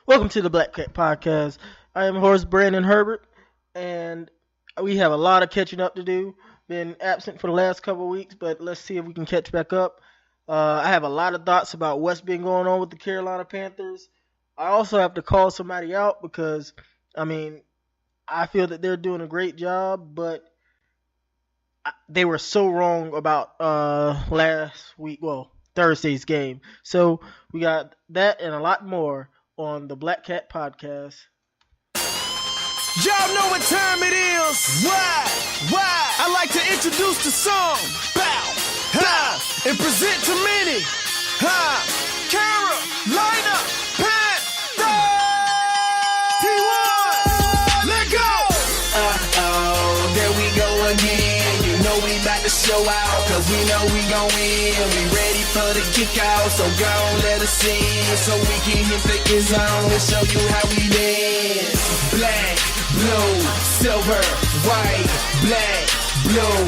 Welcome to the Black Cat Podcast. I am host Brandon Herbert, and we have a lot of catching up to do. Been absent for the last couple of weeks, but let's see if we can catch back up. I have a lot of thoughts about what's been going on with the Carolina Panthers. I also have to call somebody out because, I feel that they're doing a great job, but they were so wrong about Thursday's game. So we got that and a lot more on the Black Cat Podcast. Y'all know what time it is. Why? I like to introduce the song. Bow, and present to many. Carolina Panthers. P1, let go. There we go again. You know we about to show out, cause we know we gon' win. We ready for the kick out, so go on, let us in, so we can hit the end zone and show you how we dance. Black, blue, silver, white, black, blue.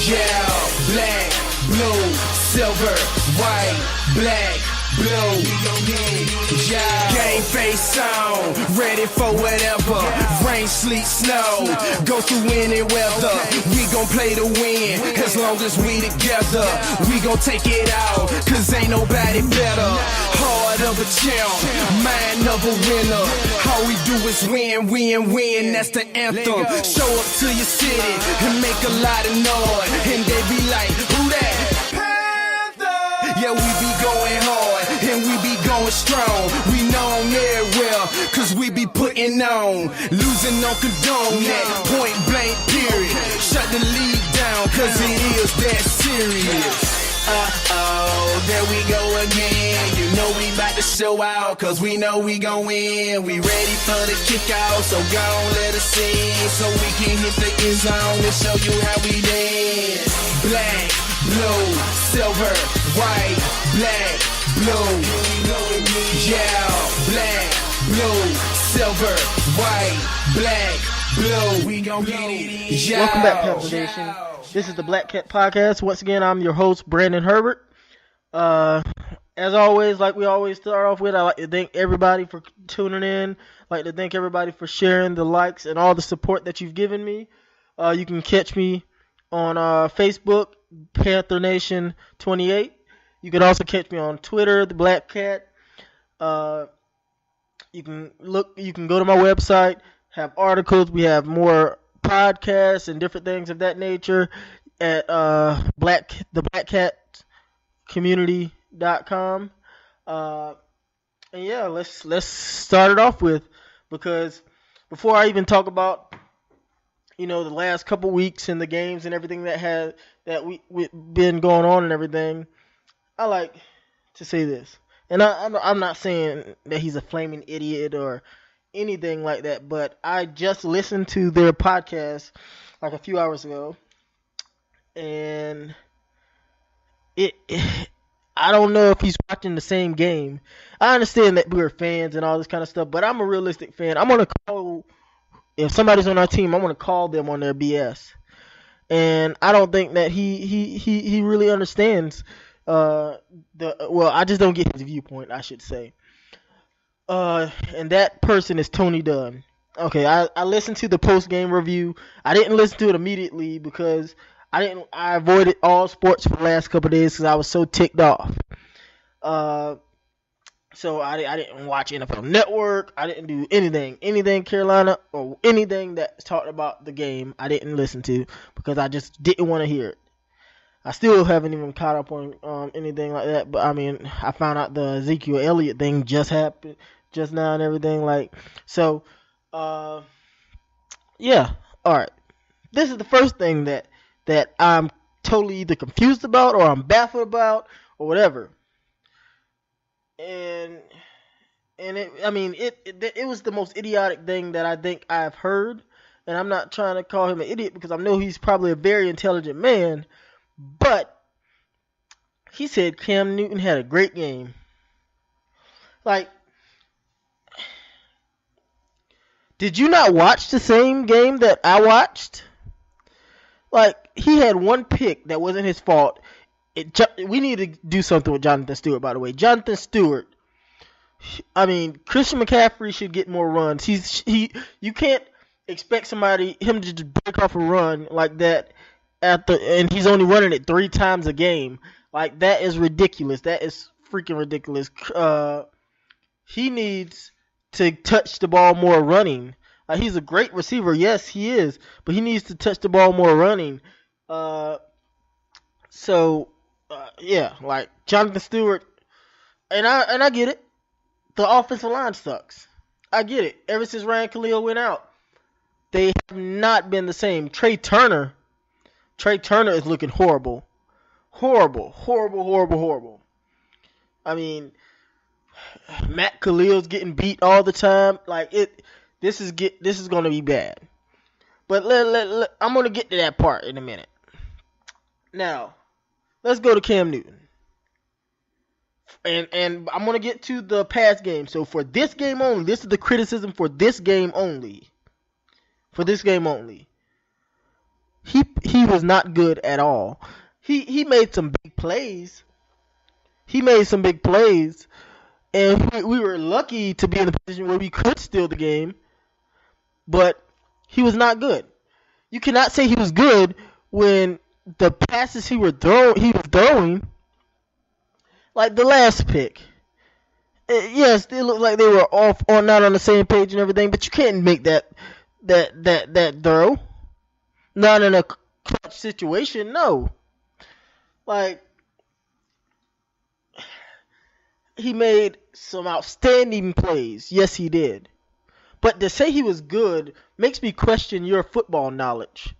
Yeah, black, blue, silver, white, black, blue. Yeah. Game face on, ready for whatever. Rain, sleet, snow, go through any weather. We gon' play to win, as long as we together. We gon' take it out, cause ain't nobody better. Heart of a champ, mind of a winner. All we do is win, that's the anthem. Show up to your city and make a lot of noise, and they be like, who that? Panther! Yeah, we be going hard, and we be going strong. We know very well, cause we be putting on. Losing on condone that, point blank period. Shut the league down, cause it is that serious. There we go again. You know we about to show out, cause we know we gon' win. We ready for the kick out, so go on, let us in, so we can hit the end zone and show you how we dance. Black, blue, silver, white, black, blue. Yeah, black, blue, silver, white, black, blue. We gon' get it. Yeah. Welcome back, Panther Nation. This is the Black Cat Podcast. Once again, I'm your host, Brandon Herbert. As always, like we always start off with, I like to thank everybody for tuning in. I like to thank everybody for sharing the likes and all the support that you've given me. You can catch me on Facebook, Panther Nation 28. You can also catch me on Twitter, the Black Cat. You can go to my website, have articles. We have more podcasts and different things of that nature at theblackcatcommunity.com. And yeah, let's start it off with, because before I even talk about the last couple weeks and the games and everything that we been going on and everything, I like to say this. And I'm not saying that he's a flaming idiot or anything like that, but I just listened to their podcast like a few hours ago, and I don't know if he's watching the same game. I understand that we're fans and all this kind of stuff, but I'm a realistic fan. I'm gonna call, if somebody's on our team, I'm gonna call them on their BS, and I don't think that he really understands. I just don't get his viewpoint, I should say. And that person is Tony Dunn. Okay, I listened to the post-game review. I didn't listen to it immediately because I avoided all sports for the last couple of days because I was so ticked off. So I didn't watch NFL Network. I didn't do anything Carolina or anything that talked about the game. I didn't listen to because I just didn't want to hear it. I still haven't even caught up on anything like that. But I found out the Ezekiel Elliott thing just happened just now and everything, so. Yeah. All right. This is the first thing that I'm totally either confused about or I'm baffled about or whatever. And it was the most idiotic thing that I think I've heard. And I'm not trying to call him an idiot because I know he's probably a very intelligent man. But he said Cam Newton had a great game. Did you not watch the same game that I watched? He had one pick that wasn't his fault. We need to do something with Jonathan Stewart, by the way. Jonathan Stewart I mean, Christian McCaffrey should get more runs. You can't expect him to just break off a run like that and he's only running it 3 times a game. Like, that is ridiculous. That is freaking ridiculous. He needs to touch the ball more running. He's a great receiver, yes, he is, but he needs to touch the ball more running. Yeah, like Jonathan Stewart, and I get it. The offensive line sucks. I get it. Ever since Ryan Khalil went out, they have not been the same. Trey Turner is looking horrible. Horrible. I mean, Matt Khalil's getting beat all the time. Like, this is going to be bad. But I'm going to get to that part in a minute. Now, let's go to Cam Newton. And I'm going to get to the past game. So for this game only, this is the criticism for this game only. For this game only. He was not good at all. He made some big plays. And we were lucky to be in a position where we could steal the game. But he was not good. You cannot say he was good when the passes he was throwing, like the last pick. Yes, it looked like they were off or not on the same page and everything, but you can't make that throw. Not in a clutch situation, no. Like, he made some outstanding plays. Yes, he did. But to say he was good makes me question your football knowledge.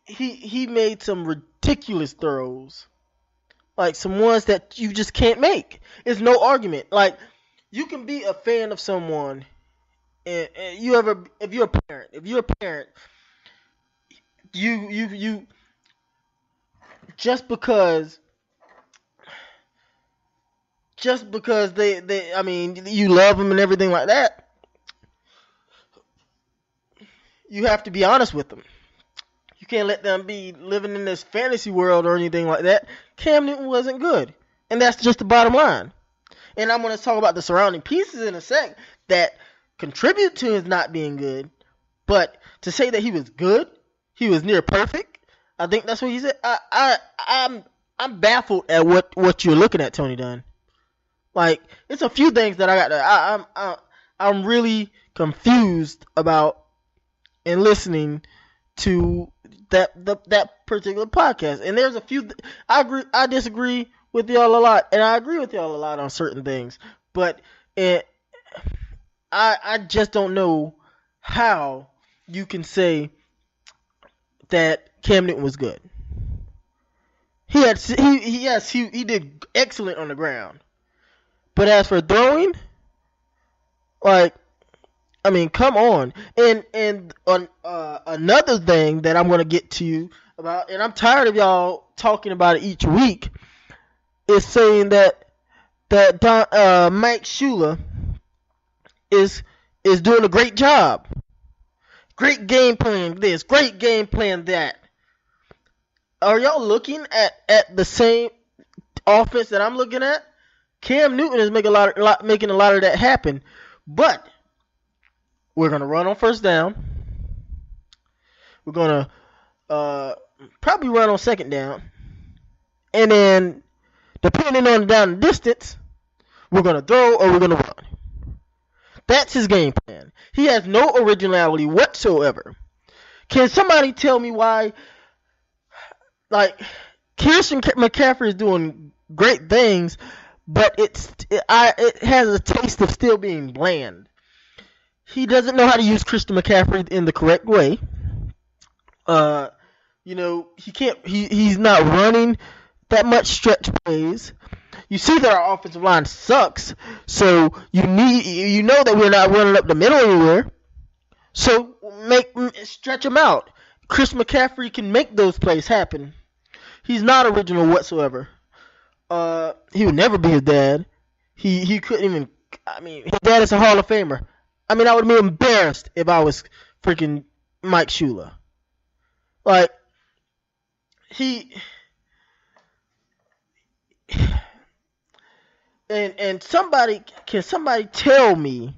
He made some ridiculous throws. Like, some ones that you just can't make. It's no argument. Like, you can be a fan of someone, and if you're a parent, you just because they I mean, you love them and everything like that, you have to be honest with them. You can't let them be living in this fantasy world or anything like that. Cam Newton wasn't good, and that's just the bottom line. And I'm going to talk about the surrounding pieces in a sec that contribute to his not being good. But to say that he was good, he was near perfect, I think that's what he said. I'm baffled at what you're looking at, Tony Dunn. Like, it's a few things that I got to. I'm really confused about in listening to that particular podcast. And there's a few. I disagree with y'all a lot, and I agree with y'all a lot on certain things. But I just don't know how you can say that Cam Newton was good. He did excellent on the ground. But as for throwing, like, I mean, come on. And on another thing that I'm going to get to you about, and I'm tired of y'all talking about it each week, is saying that Mike Shula is doing a great job. Great game plan this, great game plan that. Are y'all looking at the same offense that I'm looking at? Cam Newton is making a lot of that happen, but we're gonna run on first down. We're gonna probably run on second down, and then depending on the down distance, we're gonna throw or we're gonna run. That's his game plan. He has no originality whatsoever. Can somebody tell me why? Like, Christian McCaffrey is doing great things, but it has a taste of still being bland. He doesn't know how to use Christian McCaffrey in the correct way. He can't. He's not running that much stretch plays. You see that our offensive line sucks, so you know that we're not running up the middle anywhere. So stretch him out. Chris McCaffrey can make those plays happen. He's not original whatsoever. He would never be his dad. He couldn't even. I mean, his dad is a Hall of Famer. I mean, I would be embarrassed if I was freaking Mike Shula. Like, And somebody tell me,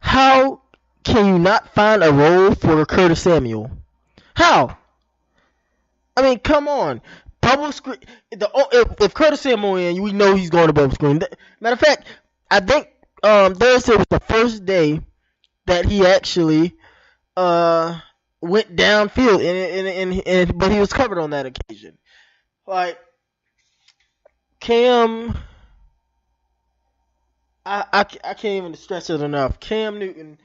how can you not find a role for Curtis Samuel? How? I mean, come on. Bubble screen. If Curtis Samuel in, we know he's going to bubble screen. Matter of fact, I think Thursday was the first day that he actually went downfield, but he was covered on that occasion. Like Cam, I can't even stress it enough. Cam Newton,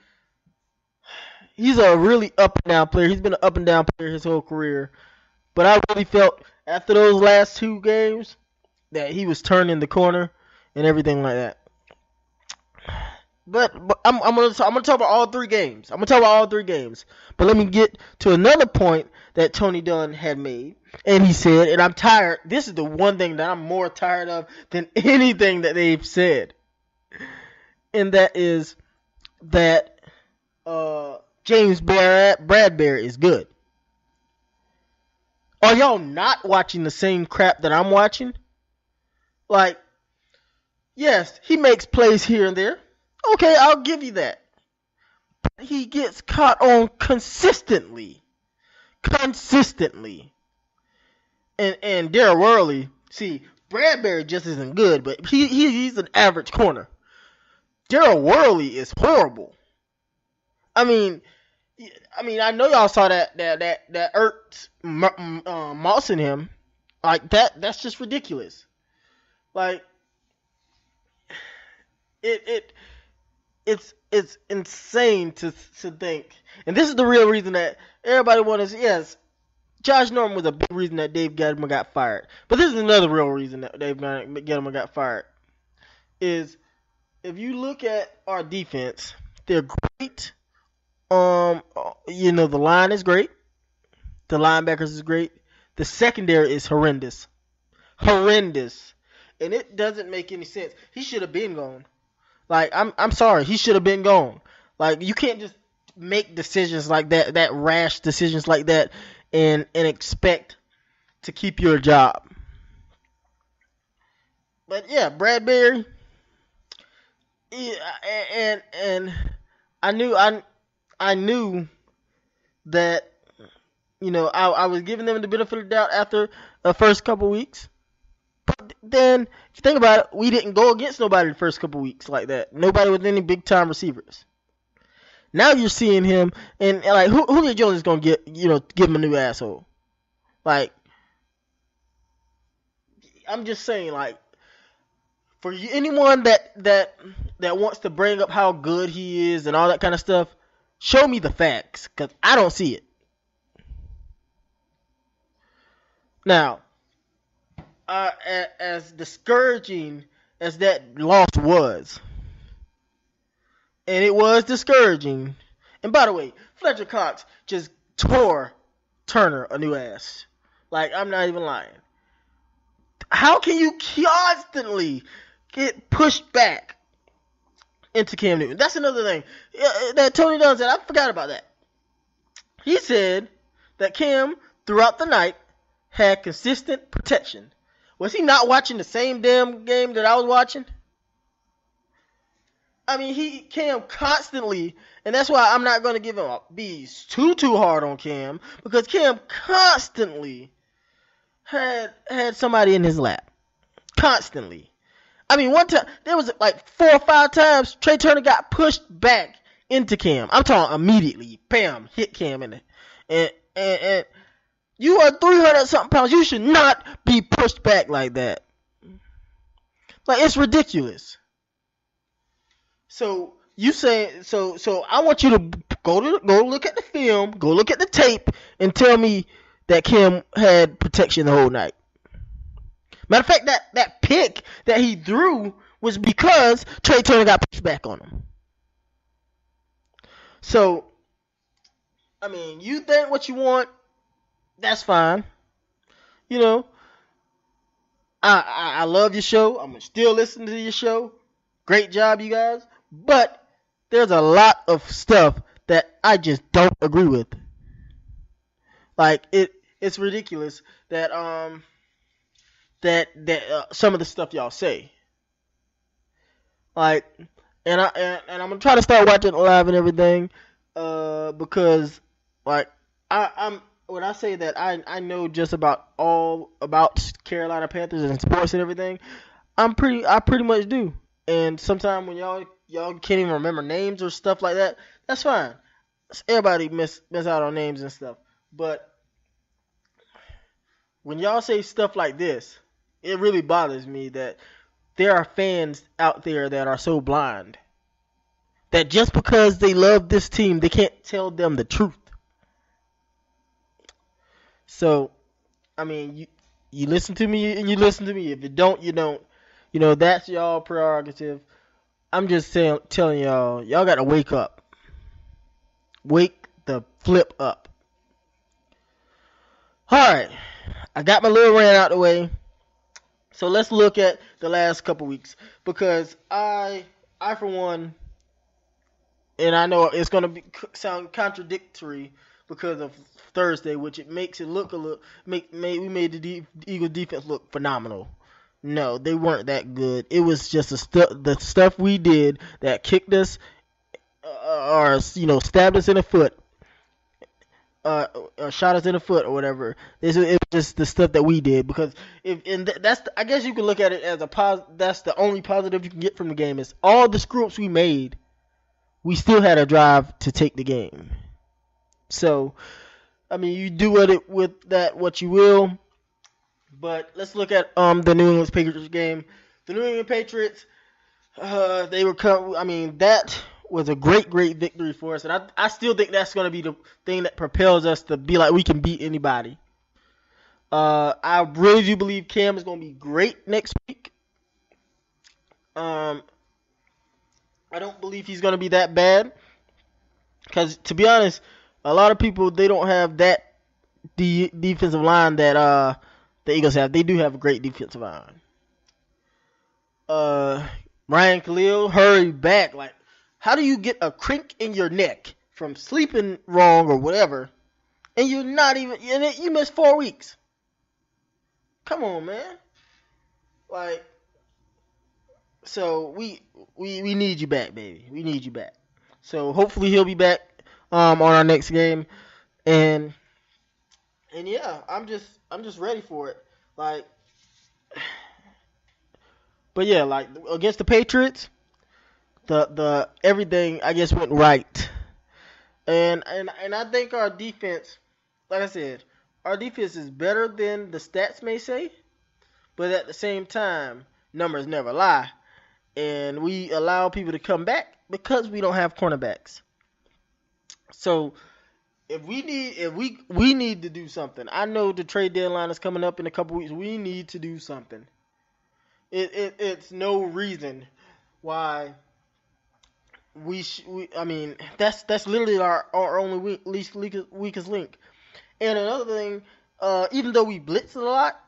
he's a really up and down player. He's been an up and down player his whole career. But I really felt after those last 2 games that he was turning the corner and everything like that. But I'm gonna talk about all 3 games. But let me get to another point that Tony Dunn had made, and he said, and I'm tired. This is the one thing that I'm more tired of than anything that they've said, and that is that James Bradbury is good. Are y'all not watching the same crap that I'm watching? Like, yes, he makes plays here and there. Okay, I'll give you that. But he gets caught on consistently. Consistently. And Darryl Worley, see, Bradbury just isn't good, but he's an average corner. Darryl Worley is horrible. I mean, I know y'all saw that Ertz mossing him. Like, that's just ridiculous. Like, it's insane to think. And this is the real reason that everybody wanted to, yes, Josh Norman was a big reason that Dave Gettleman got fired. But this is another real reason that Dave Gettleman got fired. Is if you look at our defense, they're great. The line is great. The linebackers is great. The secondary is horrendous. Horrendous. And it doesn't make any sense. He should have been gone. Like, I'm sorry. He should have been gone. Like, you can't just make decisions like that rash decisions like that, and expect to keep your job. But yeah, Bradbury. Yeah, and I knew that, I was giving them the benefit of the doubt after the first couple weeks. But then, if you think about it, we didn't go against nobody the first couple weeks like that. Nobody with any big time receivers. Now you're seeing him, and like Julio Jones is gonna give him a new asshole. Like, I'm just saying, like, for anyone that wants to bring up how good he is and all that kind of stuff, show me the facts, because I don't see it. Now, as discouraging as that loss was, and it was discouraging, and by the way, Fletcher Cox just tore Turner a new ass. Like, I'm not even lying. How can you constantly get pushed back into Cam Newton? That's another thing that Tony Dunn said. I forgot about that. He said that Cam, throughout the night, had consistent protection. Was he not watching the same damn game that I was watching? I mean, Cam constantly, and that's why I'm not going to give him a be too hard on Cam, because Cam constantly had somebody in his lap. Constantly. I mean, one time, there was like 4 or 5 times Trey Turner got pushed back into Cam. I'm talking immediately. Bam, hit Cam in it. And you are 300-something pounds. You should not be pushed back like that. Like, it's ridiculous. So you say so I want you to go look at the film, go look at the tape, and tell me that Cam had protection the whole night. Matter of fact, that pick that he threw was because Trey Turner got pushed back on him. So, I mean, you think what you want, that's fine. I love your show. I'm still listening to your show. Great job, you guys. But there's a lot of stuff that I just don't agree with. Like, it's ridiculous that some of the stuff y'all say. Like, and I'm gonna try to start watching it live and everything, because like I'm when I say that I know just about all about Carolina Panthers and sports and everything, I pretty much do. And sometimes when y'all can't even remember names or stuff like that, that's fine. Everybody miss out on names and stuff. But when y'all say stuff like this, it really bothers me that there are fans out there that are so blind that just because they love this team, they can't tell them the truth. So, I mean, you listen to me and you listen to me. If you don't, you don't. You know, that's y'all prerogative. I'm just telling y'all got to wake up. Wake the flip up. Alright, I got my little rant out the way. So let's look at the last couple weeks. Because I for one, and I know it's going to sound contradictory because of Thursday, which it makes it look a little, we made the Eagle defense look phenomenal. No, they weren't that good. It was just the stuff we did that kicked us, or stabbed us in the foot, or shot us in the foot or whatever. It was just the stuff that we did, because I guess you can look at it as that's the only positive you can get from the game is all the screw ups we made. We still had a drive to take the game. So, I mean, you do with that what you will. But let's look at the New England Patriots game. The New England Patriots, that was a great victory for us, and I still think that's going to be the thing that propels us to be like we can beat anybody. I really do believe Cam is going to be great next week. I don't believe he's going to be that bad, because to be honest, a lot of people, they don't have that defensive line that the Eagles have. They do have a great defensive line. Ryan Khalil, hurry back. Like, how do you get a crink in your neck from sleeping wrong or whatever, and you're not even, and you missed 4 weeks? Come on, man. Like, so we need you back, baby. We need you back. So hopefully he'll be back on our next game, and yeah, I'm just ready for it. Like, but yeah, like against the Patriots, the everything I guess went right, and I think our defense, like I said, our defense is better than the stats may say, but at the same time, numbers never lie, and we allow people to come back because we don't have cornerbacks. So if we need to do something. I know the trade deadline is coming up in a couple weeks. We need to do something. It's no reason why I mean, that's literally our only weakest link. And another thing, even though we blitzed a lot,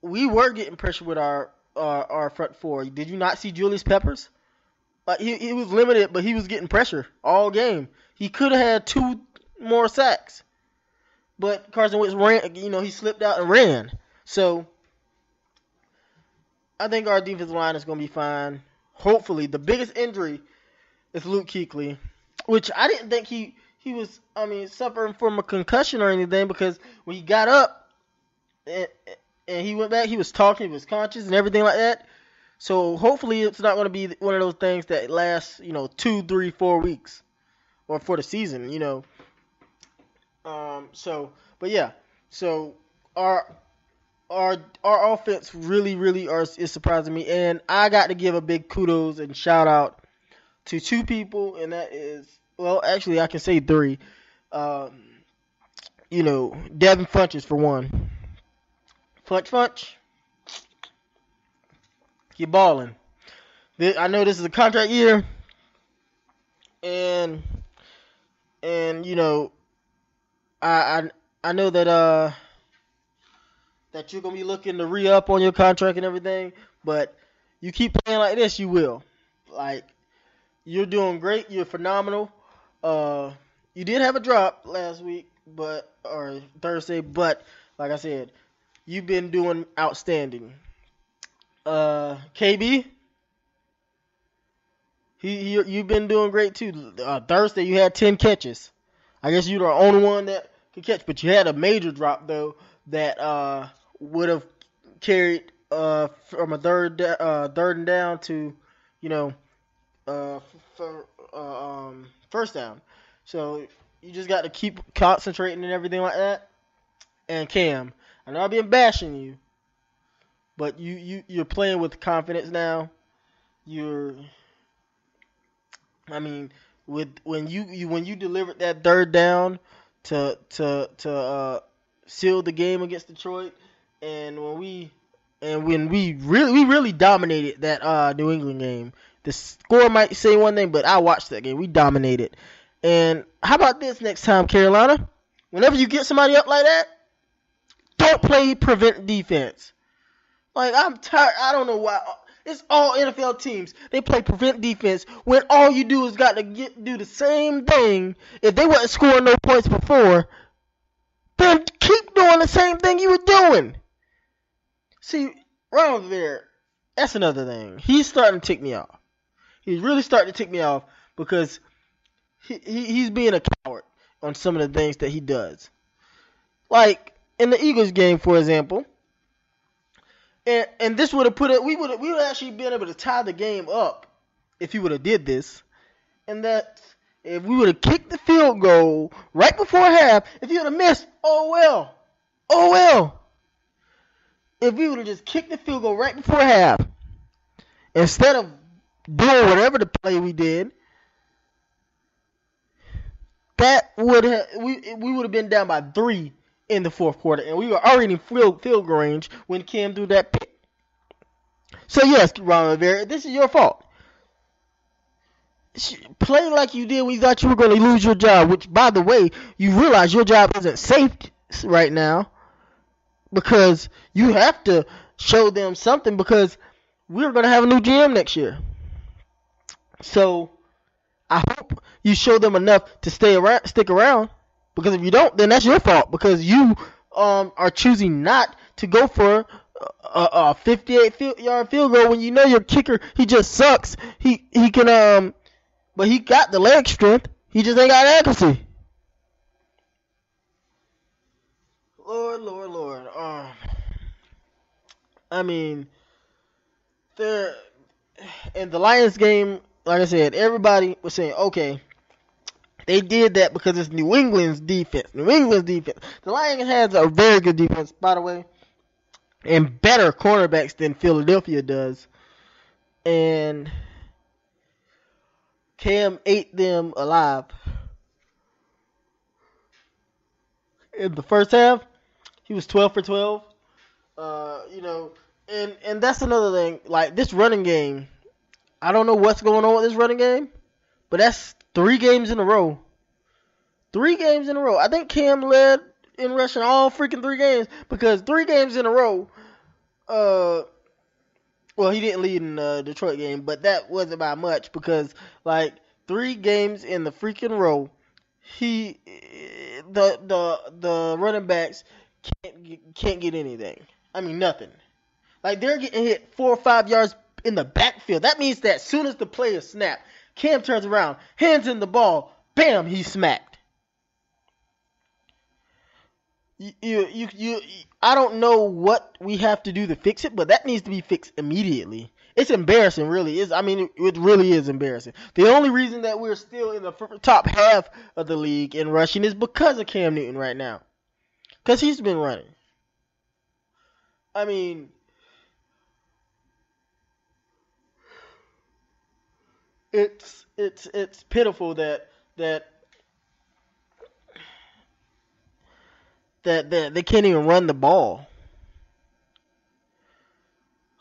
we were getting pressure with our front four. Did you not see Julius Peppers? He was limited, but he was getting pressure all game. He could have had 2 more sacks, but Carson Wentz ran. He slipped out and ran. So I think our defensive line is going to be fine. Hopefully, the biggest injury is Luke Kuechly, which I didn't think he was. Suffering from a concussion or anything, because when he got up and he went back, he was talking, he was conscious and everything like that. So hopefully it's not going to be one of those things that lasts, 2, 3, 4 weeks, or for the season, But yeah, so our offense really is surprising me, and I got to give a big kudos and shout out to 2 people, and that is, well, actually I can say 3. Devin Funches for one. Funch. You're balling. I know this is a contract year, and I know that you're gonna be looking to re-up on your contract and everything, but you keep playing like this, you will. Like, you're doing great. You're phenomenal. You did have a drop last week, or Thursday, but like I said, you've been doing outstanding. KB, You've been doing great too. Thursday you had 10 catches. I guess you're the only one that could catch, but you had a major drop though that would have carried from a third and down to, you know, first down. So you just got to keep concentrating and everything like that. And Cam, I know I've been bashing you, but you're playing with confidence now. When you delivered that third down to seal the game against Detroit, and when we really dominated that New England game. The score might say one thing, but I watched that game. We dominated. And how about this next time, Carolina? Whenever you get somebody up like that, don't play prevent defense. Like, I'm tired. I don't know why. It's all NFL teams. They play prevent defense when all you do is got to do the same thing. If they wasn't scoring no points before, then keep doing the same thing you were doing. See, right over there, that's another thing. He's starting to tick me off. He's really starting to tick me off because he's being a coward on some of the things that he does. Like in the Eagles game, for example, and this would have put it. We would actually been able to tie the game up if he would have did this, and that if we would have kicked the field goal right before half, if he would have missed, oh well. If we would have just kicked the field goal right before half, instead of doing whatever the play we did, that would have we would have been down by 3 in the fourth quarter, and we were already in field goal range when Cam threw that pick. So yes, Ron Rivera, this is your fault. Play like you did when you thought you were going to lose your job, which, by the way, you realize your job isn't safe right now because you have to show them something because we're going to have a new GM next year. So I hope you show them enough to stick around, because if you don't, then that's your fault because you are choosing not to go for a 58-yard field goal when you know your kicker, he just sucks. He can but he got the leg strength. He just ain't got accuracy. Lord. I mean, in the Lions game, like I said, everybody was saying, okay, they did that because it's New England's defense. The Lions has a very good defense, by the way, and better cornerbacks than Philadelphia does. And Cam ate them alive. In the first half, he was 12 for 12. And that's another thing. Like, this running game, I don't know what's going on with this running game, but that's 3 games in a row. 3 games in a row. I think Cam led in rushing all freaking 3 games because 3 games in a row. Well, he didn't lead in the Detroit game, but that wasn't by much because, like, 3 games in the freaking row, the running backs can't get anything. I mean, nothing. Like, they're getting hit 4 or 5 yards in the backfield. That means that as soon as the play is snapped, Cam turns around, hands in the ball, bam, he's smacked. I don't know what we have to do to fix it, but that needs to be fixed immediately. It's embarrassing, really. It really is embarrassing. The only reason that we're still in the top half of the league in rushing is because of Cam Newton right now, because he's been running. I mean, it's pitiful that they can't even run the ball.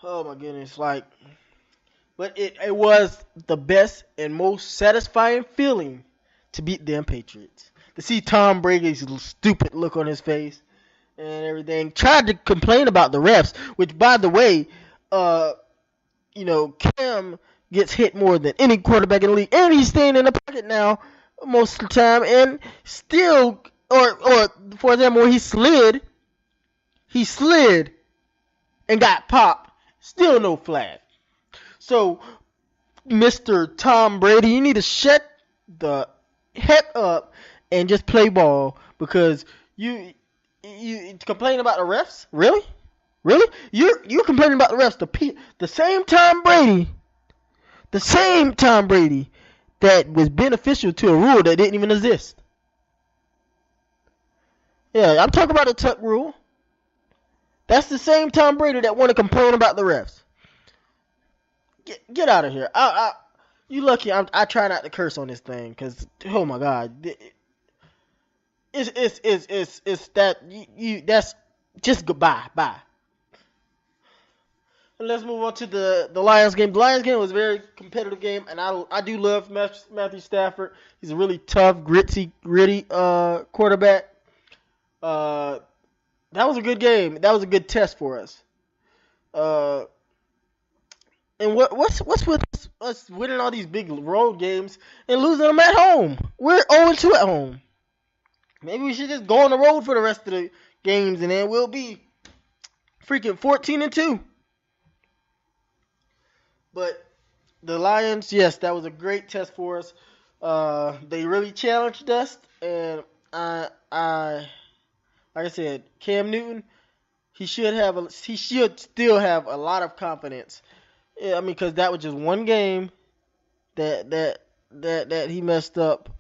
Oh my goodness, but it was the best and most satisfying feeling to beat them Patriots. To see Tom Brady's stupid look on his face and everything. Tried to complain about the refs, which, by the way, Cam gets hit more than any quarterback in the league, and he's staying in the pocket now most of the time, and still. Or for example, when he slid and got popped. Still no flag. So Mr. Tom Brady, you need to shut the heck up and just play ball, because you complain about the refs? Really? Really? You're complaining about the refs. The same Tom Brady, that was beneficial to a rule that didn't even exist. Yeah, I'm talking about the tuck rule. That's the same Tom Brady that want to complain about the refs. Get out of here. You lucky I try not to curse on this thing, because oh my god, it's that you that's just goodbye. Bye. And let's move on to the Lions game. The Lions game was a very competitive game, and I do love Matthew Stafford. He's a really tough, gritty quarterback. That was a good game. That was a good test for us. And what's with us winning all these big road games and losing them at home? We're 0-2 at home. Maybe we should just go on the road for the rest of the games, and then we'll be freaking 14-2. But the Lions, yes, that was a great test for us. They really challenged us, and like I said, Cam Newton, he should still have a lot of confidence. Yeah, I mean, because that was just one game that he messed up,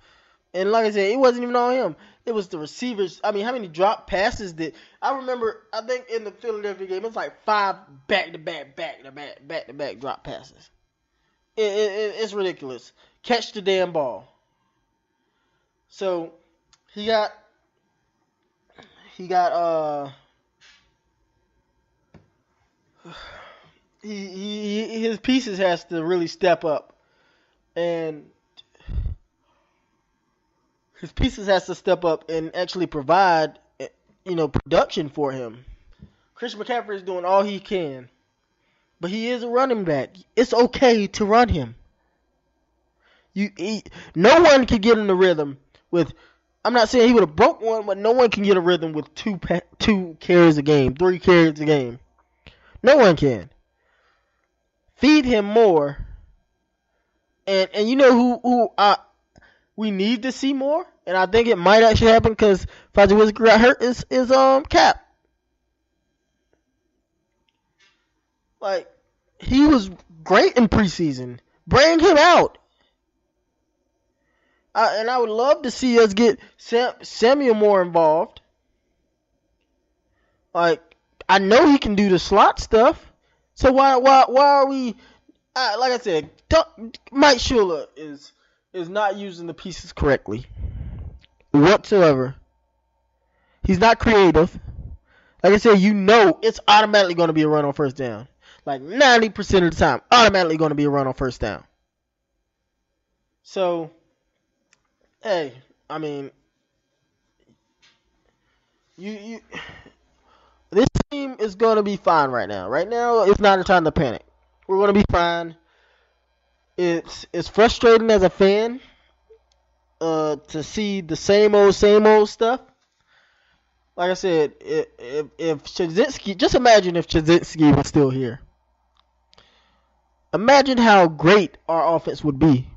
and like I said, it wasn't even on him. It was the receivers. I mean, how many drop passes did I remember? I think in the Philadelphia game, it was like 5 back-to-back drop passes. It's ridiculous. Catch the damn ball. So he got his pieces has to really step up, and his pieces has to step up and actually provide, production for him. Christian McCaffrey is doing all he can, but he is a running back. It's okay to run him. No one can get in the rhythm with. I'm not saying he would have broke one, but no one can get a rhythm with 2 carries a game, 3 carries a game. No one can. Feed him more, and you know who we need to see more, and I think it might actually happen because Faji Whitaker got hurt. Is Cap. Like, he was great in preseason. Bring him out. And I would love to see us get Samuel more involved. Like, I know he can do the slot stuff. So why are we? Like I said, Mike Shula is not using the pieces correctly whatsoever. He's not creative. Like I said, it's automatically going to be a run on first down. Like 90% of the time, automatically going to be a run on first down. So, hey, I mean, this team is going to be fine right now. Right now, it's not a time to panic. We're going to be fine. It's frustrating as a fan to see the same old stuff. Like I said, if Chazinski, just imagine if Chazinski was still here. Imagine how great our offense would be.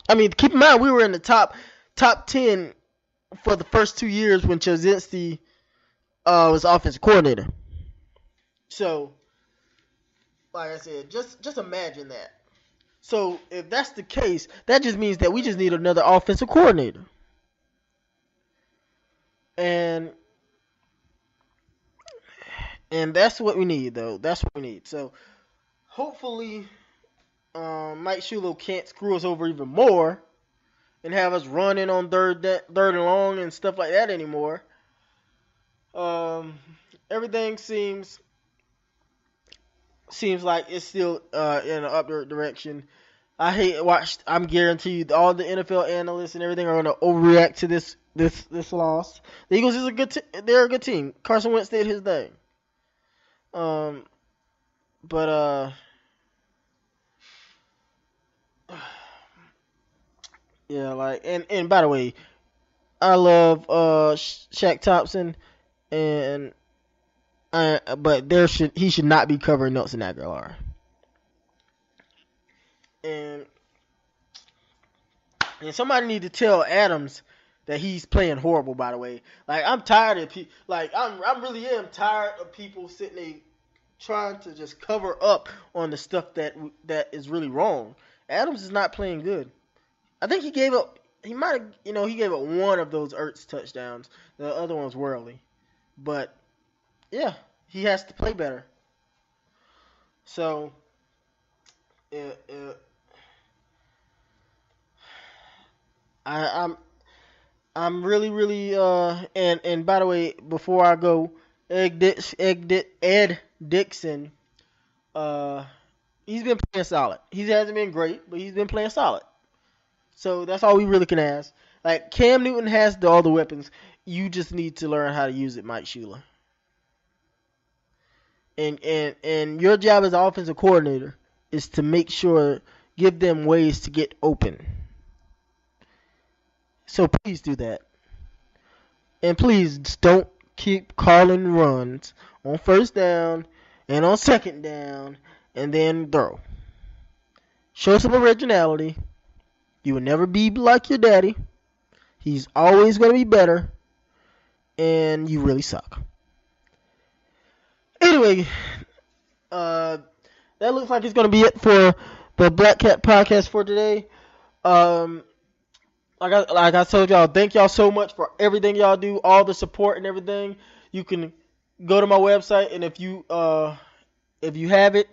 I mean, keep in mind, we were in the top 10 for the first 2 years when Chazinski was offensive coordinator. So, like I said, just imagine that. So, if that's the case, that just means that we just need another offensive coordinator. And that's what we need, though. That's what we need. So, hopefully, Mike Shula can't screw us over even more and have us running on third and long and stuff like that anymore. Everything seems like it's still in an upward direction. I'm guaranteed all the NFL analysts and everything are going to overreact to this loss. The Eagles is they're a good team. Carson Wentz did his thing. Yeah, like, and by the way, I love Shaq Thompson, but he should not be covering Nelson Aguilar. And And somebody need to tell Adams that he's playing horrible. By the way, like I'm tired of people. Like I really am tired of people sitting there trying to just cover up on the stuff that is really wrong. Adams is not playing good. I think he gave up. He might have, he gave up one of those Ertz touchdowns. The other one's Worley. But yeah, he has to play better. So, I'm really and by the way, before I go, Ed Dixon, he's been playing solid. He hasn't been great, but he's been playing solid. So that's all we really can ask. Like Cam Newton has all the weapons. You just need to learn how to use it, Mike Shula. And your job as an offensive coordinator is to make sure, give them ways to get open. So please do that. And please don't keep calling runs on first down and on second down and then throw. Show some originality. You will never be like your daddy. He's always going to be better. And you really suck. Anyway, that looks like it's going to be it for the Black Cat podcast for today. Like I told y'all, thank y'all so much for everything y'all do, all the support and everything. You can go to my website, and if you have it,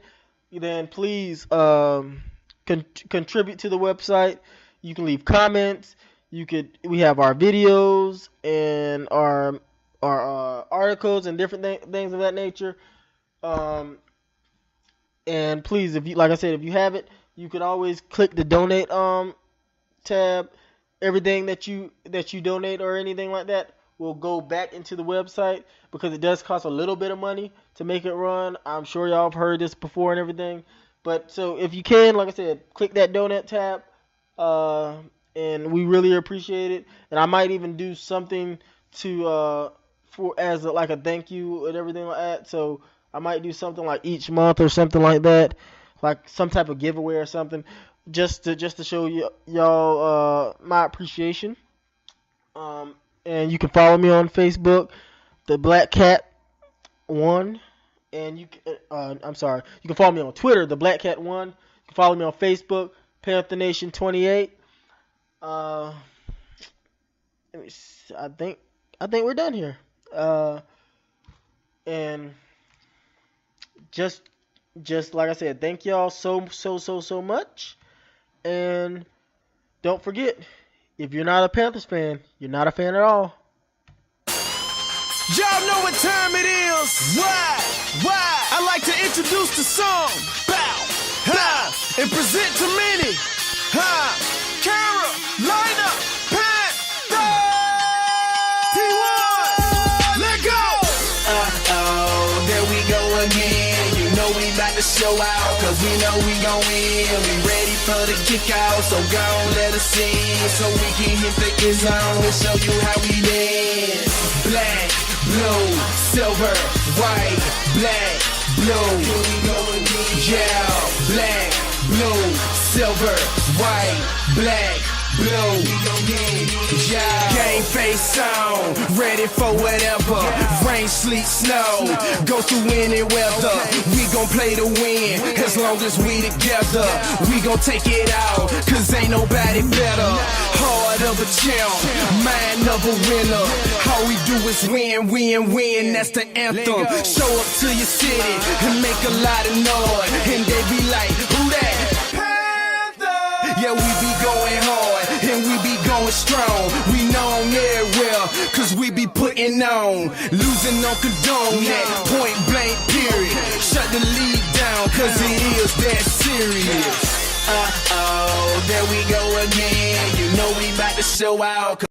then please contribute to the website. You can leave comments. We have our videos and our articles and different things of that nature. And please, if you have it, you can always click the donate tab. Everything that you donate or anything like that will go back into the website because it does cost a little bit of money to make it run. I'm sure y'all have heard this before and everything. But so if you can, like I said, click that donate tab. And we really appreciate it. And I might even do something to as a thank you and everything like that. So I might do something like each month or something like that, like some type of giveaway or something, just to show y'all my appreciation. And you can follow me on Facebook, the Black Cat 1, and you can you can follow me on Twitter, the Black Cat 1. You can follow me on Facebook, Panther Nation 28. Let me see, I think we're done here. And just like I said, thank y'all so much. And don't forget, if you're not a Panthers fan, you're not a fan at all. Y'all know what time it is. Why? I like to introduce the song. Bow, ha, and present to many. Ha, Carolina Panthers. T1, let go. There we go again. You know we about to show out, cause we know we gon' win. We ready for the kick out, so go on, let us in, so we can hit the end zone and show you how we dance. Black, blue, silver, white, black, blue. Yeah, black, blue, silver, white, black, blue. Yeah. Game face on, ready for whatever. Rain, sleet, snow, go through any weather. We gon' play to win, as long as we together. We gon' take it out, cause ain't nobody better. Heart of a champ, mind of a winner. All we do is win, that's the anthem. Show up to your city and make a lot of noise, and they be like, who that? Panther! Yeah, we be going hard, and we be going strong. We known everywhere, cause we be putting on. Losing on condone that, point blank period. Shut the lead down, cause it is that serious. There we go again. You know we about to show out.